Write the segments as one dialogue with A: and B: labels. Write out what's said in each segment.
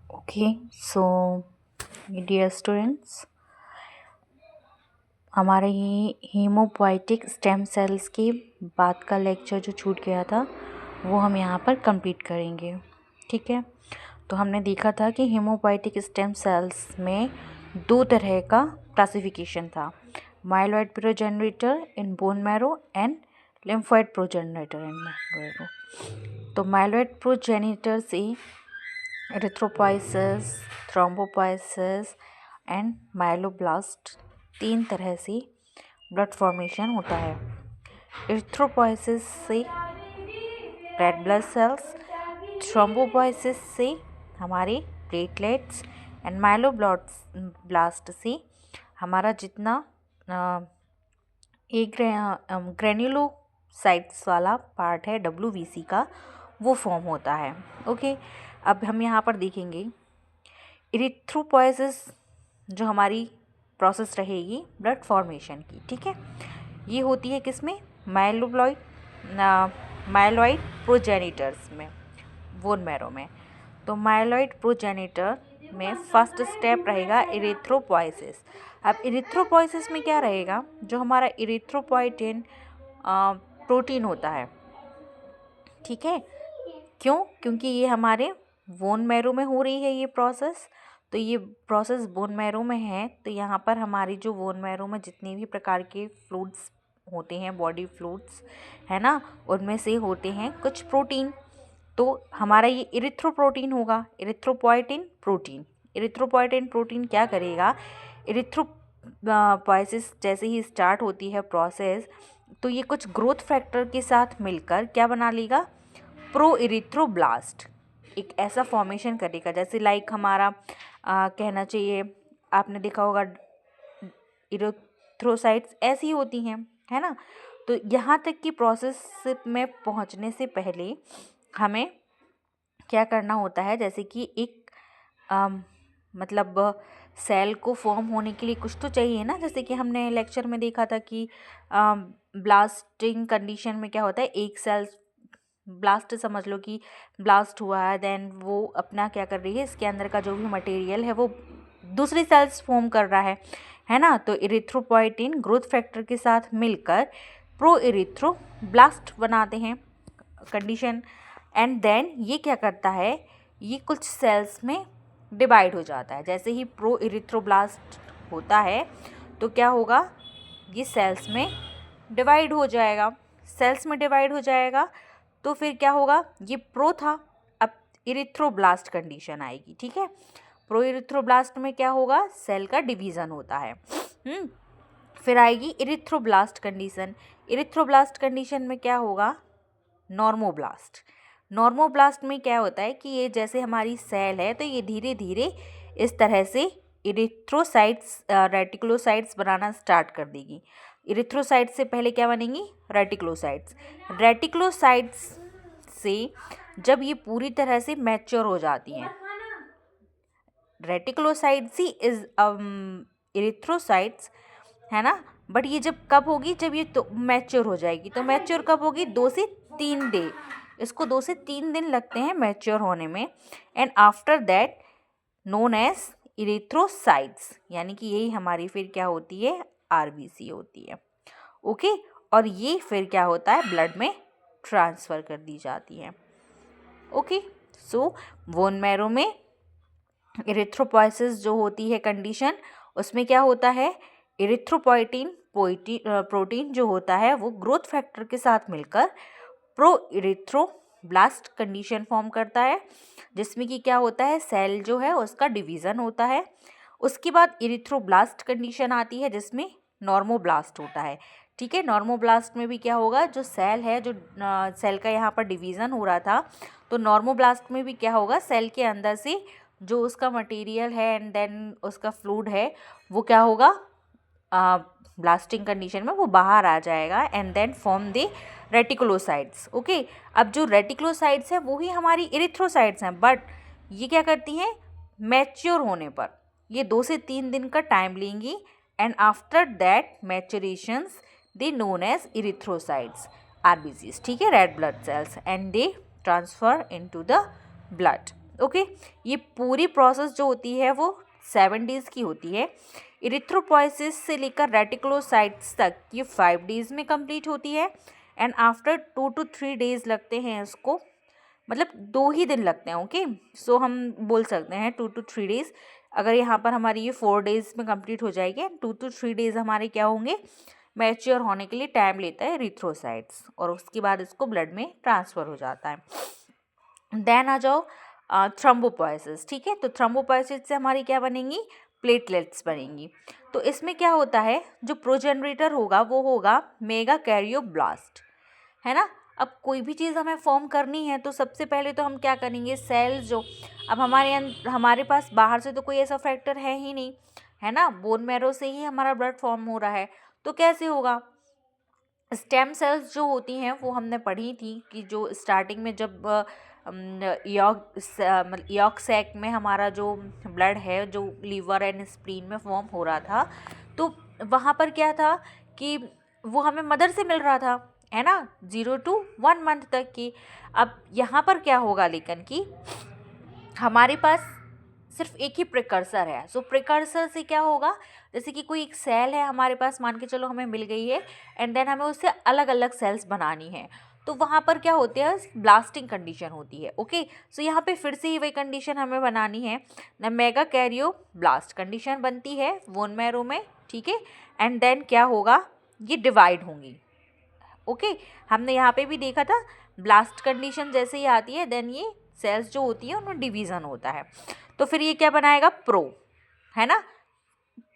A: Okay so dear students, हमारे ये haemopoietic stem cells की बात का लेक्चर जो छूट गया था वो हम यहाँ पर कंप्लीट करेंगे। ठीक है, तो हमने देखा था कि हीमोपोइटिक स्टेम सेल्स में दो तरह का क्लासिफिकेशन था, myeloid progenitor in bone marrow and lymphoid progenitor in marrow. तो माइलॉइड प्रोजेनिटर से एरिथ्रोपोइसिस, थ्रोम्बोपोइसिस एंड माइलोब्लास्ट तीन तरह से ब्लड फॉर्मेशन होता है। एरिथ्रोपोइसिस से रेड ब्लड सेल्स, थ्रोम्बोपोइसिस से हमारे प्लेटलेट्स एंड माइलोब्लास्ट से हमारा जितना एक ग्रेन्युलोसाइट्स वाला पार्ट है WBC का वो फॉर्म होता है। ओके, अब हम यहाँ पर देखेंगे एरिथ्रोपोइसिस जो हमारी प्रोसेस रहेगी ब्लड फॉर्मेशन की। ठीक है, ये होती है किसमें? माइलॉइड प्रोजेनिटर्स में, बोन मैरो में। तो माइलॉइड प्रोजेनिटर में फर्स्ट स्टेप रहेगा एरिथ्रोपोइसिस। अब एरिथ्रोपोइसिस में क्या रहेगा? जो हमारा एरिथ्रोपोइटिन प्रोटीन होता है। ठीक है, क्यों? क्योंकि ये हमारे बोन मैरो में हो रही है ये प्रोसेस। तो ये प्रोसेस बोन मैरो में है, तो यहाँ पर हमारी जो बोन मैरो में जितने भी प्रकार के फ्लूइड्स होते हैं, बॉडी फ्लूइड्स है ना, उनमें से होते हैं कुछ प्रोटीन। तो हमारा ये इरिथ्रोप्रोटीन होगा, इरिथ्रोपोइटिन प्रोटीन। इरिथ्रोपोइटिन प्रोटीन क्या करेगा? इरिथ्रोपोइसिस जैसे ही स्टार्ट होती है प्रोसेस, तो ये कुछ ग्रोथ फैक्टर के साथ मिलकर क्या बना लेगा? प्रो इरिथ्रोब्लास्ट एक ऐसा फॉर्मेशन करेगा, जैसे लाइक हमारा कहना चाहिए, आपने देखा होगा इरिथ्रोसाइट्स ऐसी होती हैं, है ना। तो यहाँ तक की प्रोसेस में पहुँचने से पहले हमें क्या करना होता है? जैसे कि एक मतलब सेल को फॉर्म होने के लिए कुछ तो चाहिए ना। जैसे कि हमने लेक्चर में देखा था कि ब्लास्टिंग कंडीशन में क्या होता है, एक सेल ब्लास्ट, समझ लो कि ब्लास्ट हुआ है, देन वो अपना क्या कर रही है, इसके अंदर का जो भी मटेरियल है वो दूसरी सेल्स फॉर्म कर रहा है ना। तो इरिथ्रोपोइटिन ग्रोथ फैक्टर के साथ मिलकर प्रो इरिथ्रोब्लास्ट बनाते हैं कंडीशन, एंड देन ये क्या करता है, ये कुछ सेल्स में डिवाइड हो जाता है। जैसे ही प्रो इरिथ्रोब्लास्ट होता है तो क्या होगा, ये सेल्स में डिवाइड हो जाएगा। सेल्स में डिवाइड हो जाएगा तो फिर क्या होगा, ये प्रो था, अब इरिथ्रोब्लास्ट कंडीशन आएगी। ठीक है, प्रो इरिथ्रोब्लास्ट में क्या होगा, सेल का डिवीज़न होता है। फिर आएगी इरिथ्रोब्लास्ट कंडीशन। इरिथ्रोब्लास्ट कंडीशन में क्या होगा, नॉर्मोब्लास्ट। नॉर्मोब्लास्ट में क्या होता है कि ये जैसे हमारी सेल है, तो ये धीरे धीरे इस तरह से इरिथ्रोसाइट्स रेटिकुलोसाइट्स बनाना स्टार्ट कर देगी। इरिथ्रोसाइट्स से पहले क्या बनेंगी, रेटिकुलोसाइट्स। रेटिकुलोसाइट्स से जब ये पूरी तरह से मैच्योर हो जाती हैं, रेटिकुलोसाइट्स ही इज इरिथ्रोसाइट्स, है ना। बट ये जब कब होगी, जब ये तो मैच्योर हो जाएगी। तो मैच्योर कब होगी, 2 से 3 डे, इसको 2 से 3 दिन लगते हैं मैच्योर होने में। And after that known as erythrocytes, यानी कि यही हमारी फिर क्या होती है, RBC होती है। ओके, और ये फिर क्या होता है, ब्लड में ट्रांसफ़र कर दी जाती है। ओके, सो बोन मैरो में इरिथ्रोपोइसिस जो होती है कंडीशन, उसमें क्या होता है, इरिथ्रोपोइटिन प्रोटीन जो होता है वो ग्रोथ फैक्टर के साथ मिलकर प्रो इरिथ्रोब्लास्ट कंडीशन फॉर्म करता है, जिसमें कि क्या होता है, सेल जो है उसका डिवीज़न होता है। उसके बाद इरिथ्रोब्लास्ट कंडीशन आती है, जिसमें नॉर्मोब्लास्ट होता है। ठीक है, नॉर्मोब्लास्ट में भी क्या होगा, जो सेल है, जो सेल का यहाँ पर डिवीज़न हो रहा था, तो नॉर्मोब्लास्ट में भी क्या होगा, सेल के अंदर से जो उसका मटेरियल है एंड देन उसका फ्लूइड है वो क्या होगा, ब्लास्टिंग कंडीशन में वो बाहर आ जाएगा and then form the reticulocytes. Okay, अब जो रेटिकुलोसाइट्स हैं वो ही हमारी इरिथ्रोसाइट्स हैं, बट ये क्या करती हैं, मैच्योर होने पर ये 2 से 3 दिन का टाइम लेंगी, and after that maturations they known as erythrocytes, RBCs। ठीक है, red blood cells, and they transfer into the blood. Okay. ये पूरी प्रोसेस जो होती है वो 7 डेज़ की होती है। इरिथ्रोपोइसिस से लेकर रेटिकुलोसाइट्स तक ये 5 डेज़ में कंप्लीट होती है एंड आफ्टर 2 to 3 डेज़ लगते हैं इसको, मतलब 2 ही दिन लगते हैं। ओके, सो हम बोल सकते हैं 2 to 3 डेज़। अगर यहाँ पर हमारी ये 4 डेज़ में कंप्लीट हो जाएगी, 2 to 3 डेज़ हमारे क्या होंगे, मैच्योर होने के लिए टाइम लेता है इरिथ्रोसाइट्स, और उसके बाद इसको ब्लड में ट्रांसफ़र हो जाता है। देन आ जाओ थ्रोम्बोपोइसिस। ठीक है, तो थ्रोम्बोपोइसिस से हमारी क्या बनेंगी, प्लेटलेट्स बनेंगी। तो इसमें क्या होता है, जो प्रोजेनरेटर होगा वो होगा मेगाकैरियोब्लास्ट, है ना। अब कोई भी चीज़ हमें फॉर्म करनी है तो सबसे पहले तो हम क्या करेंगे, सेल्स जो, अब हमारे पास बाहर से तो कोई ऐसा फैक्टर है ही नहीं, है ना, बोन मैरो से ही हमारा ब्लड फॉर्म हो रहा है, तो कैसे होगा। स्टेम सेल्स जो होती हैं वो हमने पढ़ी थी कि जो स्टार्टिंग में जब यॉर्क सैक में हमारा जो ब्लड है जो लीवर एंड स्प्लीन में फॉर्म हो रहा था, तो वहाँ पर क्या था कि वो हमें मदर से मिल रहा था, है ना, 0 to 1 मंथ तक की। अब यहाँ पर क्या होगा लेकिन कि हमारे पास सिर्फ एक ही प्रिकर्सर है। सो प्रिकर्सर से क्या होगा, जैसे कि कोई एक सेल है हमारे पास, मान के चलो हमें मिल गई है, एंड देन हमें उससे अलग अलग सेल्स बनानी है, तो वहाँ पर क्या होती है, ब्लास्टिंग कंडीशन होती है। ओके, सो यहाँ पे फिर से ही वही कंडीशन हमें बनानी है, न मेगा कैरियो ब्लास्ट कंडीशन बनती है बोन मैरो में। ठीक है, एंड देन क्या होगा, ये डिवाइड होंगी। ओके, हमने यहाँ पे भी देखा था ब्लास्ट कंडीशन जैसे ही आती है, देन ये सेल्स जो होती है उनमें डिवीज़न होता है। तो फिर ये क्या बनाएगा, प्रो, है ना।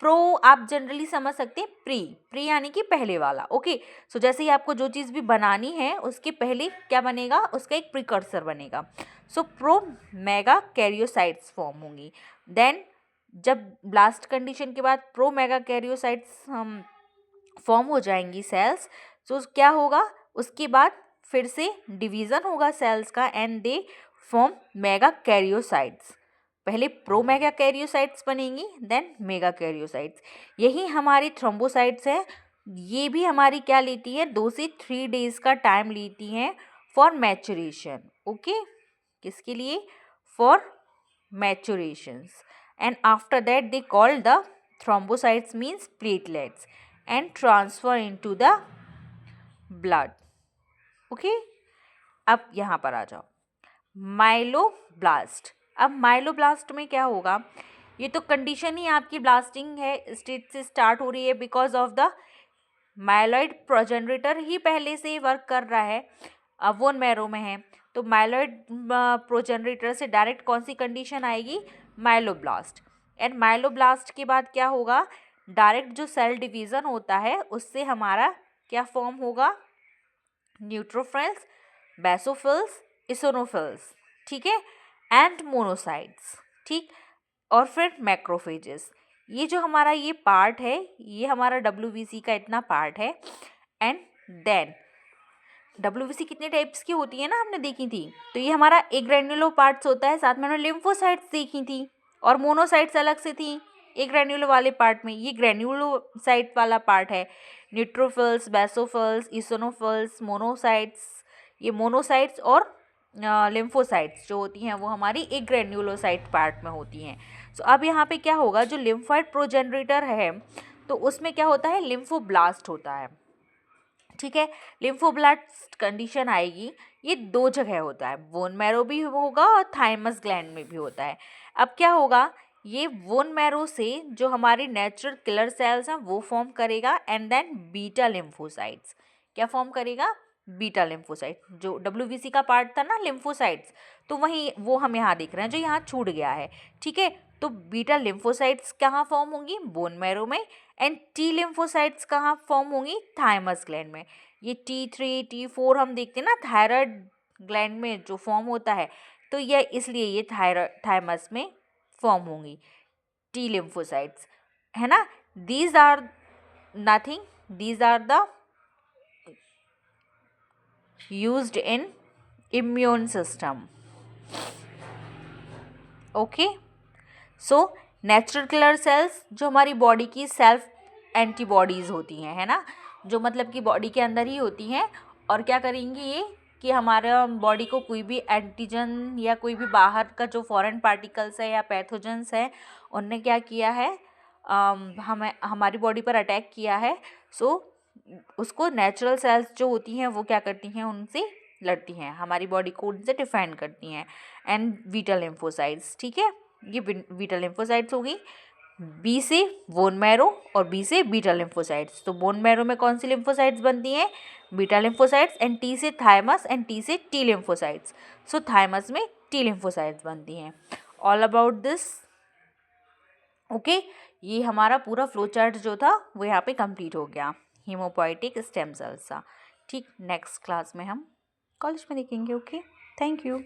A: प्रो आप जनरली समझ सकते हैं प्री, प्री यानी कि पहले वाला। ओके, सो जैसे ही आपको जो चीज़ भी बनानी है उसके पहले क्या बनेगा, उसका एक प्रिकर्सर बनेगा। सो प्रो मेगा कैरियोसाइट्स फॉर्म होंगी। देन जब ब्लास्ट कंडीशन के बाद प्रो मेगा कैरियोसाइट्स फॉर्म हो जाएंगी सेल्स, तो क्या होगा, उसके बाद फिर से डिवीज़न होगा सेल्स का and they form mega karyocytes. पहले प्रो मेगा कैरियोसाइट्स बनेंगी, देन मेगा कैरियोसाइट्स। यही हमारी थ्रोम्बोसाइट्स है, ये भी हमारी क्या लेती है, 2 से 3 डेज़ का टाइम लेती हैं फॉर मैचुरेशन। ओके, किसके लिए, for maturations, and after that they call the thrombocytes means platelets and transfer into the blood. Okay, अब यहाँ पर आ जाओ माइलोब्लास्ट। अब माइलोब्लास्ट में क्या होगा, ये तो कंडीशन ही आपकी ब्लास्टिंग है स्टेट से स्टार्ट हो रही है बिकॉज ऑफ द माइलॉइड प्रोजेनरेटर ही पहले से ही वर्क कर रहा है, बोन मैरो में है, तो माइलॉइड प्रोजेनरेटर से डायरेक्ट कौन सी कंडीशन आएगी, माइलोब्लास्ट। एंड माइलोब्लास्ट के बाद क्या होगा, डायरेक्ट जो सेल डिवीज़न होता है उससे हमारा क्या फॉर्म होगा, न्यूट्रोफिल्स, बेसोफिल्स, इसोनोफिल्स, ठीक है, एंड मोनोसाइट्स। ठीक, और फिर मैक्रोफेजेस। ये जो हमारा ये पार्ट है, ये हमारा डब्ल्यूबीसी का इतना पार्ट है। एंड देन डब्ल्यूबीसी कितने टाइप्स की होती है ना, हमने देखी थी, तो ये हमारा एक ग्रैन्युलो पार्ट्स होता है, साथ में हमने लिम्फोसाइट्स देखी थी और मोनोसाइट्स अलग से थी एक ग्रैन्युलो वाले पार्ट में। ये ग्रैन्युलोसाइट वाला पार्ट है, न्यूट्रोफिल्स, बेसोफिल्स, इसोनोफिल्स, मोनोसाइट्स। ये मोनोसाइट्स और लिम्फोसाइट्स जो होती हैं वो हमारी एक ग्रैन्युलोसाइट पार्ट में होती हैं। सो अब यहाँ पे क्या होगा, जो लिम्फोइड प्रोजेनरेटर है तो उसमें क्या होता है, लिम्फोब्लास्ट होता है। ठीक है, लिम्फोब्लास्ट कंडीशन आएगी, ये 2 जगह होता है, बोन मैरो भी होगा और थाइमस ग्लैंड में भी होता है। अब क्या होगा, ये बोन मैरो से जो हमारी नेचुरल किलर सेल्स हैं वो फॉर्म करेगा एंड देन बीटा लिम्फोसाइट्स। क्या फॉर्म करेगा, बीटा लिम्फोसाइट। जो डब्ल्यूबीसी का पार्ट था ना लिम्फोसाइट्स, तो वहीं वो हम यहाँ देख रहे हैं जो यहाँ छूट गया है। ठीक है, तो बीटा लिम्फोसाइट्स कहाँ फॉर्म होंगी, बोन मैरो में, एंड टी लिम्फोसाइट्स कहाँ फॉर्म होंगी, थाइमस ग्लैंड में। ये T3 T4 हम देखते हैं ना थायराइड ग्लैंड में जो फॉर्म होता है, तो यह इसलिए ये थाइमस में फॉर्म होंगी टी लिम्फोसाइट्स, है ना। These are nothing, these are the used in immune system. Okay, so natural killer cells जो हमारी बॉडी की सेल्फ एंटीबॉडीज़ होती हैं, है ना, जो मतलब कि बॉडी के अंदर ही होती हैं, और क्या करेंगी, ये कि हमारा बॉडी को कोई भी एंटीजन या कोई भी बाहर का जो फॉरेन पार्टिकल्स है या पैथोजेंस है उनने क्या किया है, हमें हमारी बॉडी पर अटैक किया है। सो उसको नेचुरल सेल्स जो होती हैं वो क्या करती हैं, उनसे लड़ती हैं, हमारी बॉडी को उनसे डिफेंड करती हैं। एंड बीटा लिम्फोसाइट्स, ठीक है, ये बीटा लिम्फोसाइट्स हो गई। बी से बोन मैरो और बी से बीटा लिम्फोसाइट्स। तो बोन मैरो में कौन सी लिम्फोसाइट्स बनती हैं, बीटा लिम्फोसाइट्स। एंड टी से थाइमस एंड टी से टी लिम्फोसाइट्स। सो थाइमस में टी लिम्फोसाइट्स बनती हैं। All about this, okay. ये हमारा पूरा फ्लो चार्ट जो था वो यहाँ पे कंप्लीट हो गया हीमोपोइटिक स्टेम सेल्स का। ठीक, नेक्स्ट क्लास में हम कॉलेज में देखेंगे। Okay, thank you.